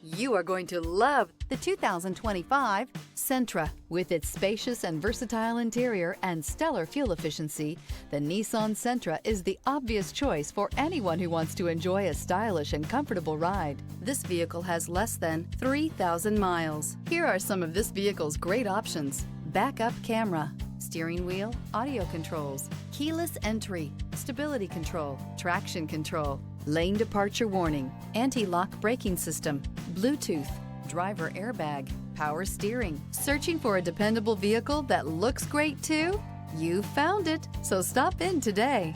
You are going to love the 2025 Sentra. With its spacious and versatile interior and stellar fuel efficiency, the Nissan Sentra is the obvious choice for anyone who wants to enjoy a stylish and comfortable ride. This vehicle has less than 3,000 miles. Here are some of this vehicle's great options: backup camera, steering wheel audio controls, keyless entry, stability control, traction control, lane departure warning, anti-lock braking system, Bluetooth, driver airbag, power steering. Searching for a dependable vehicle that looks great too? You found it, so stop in today.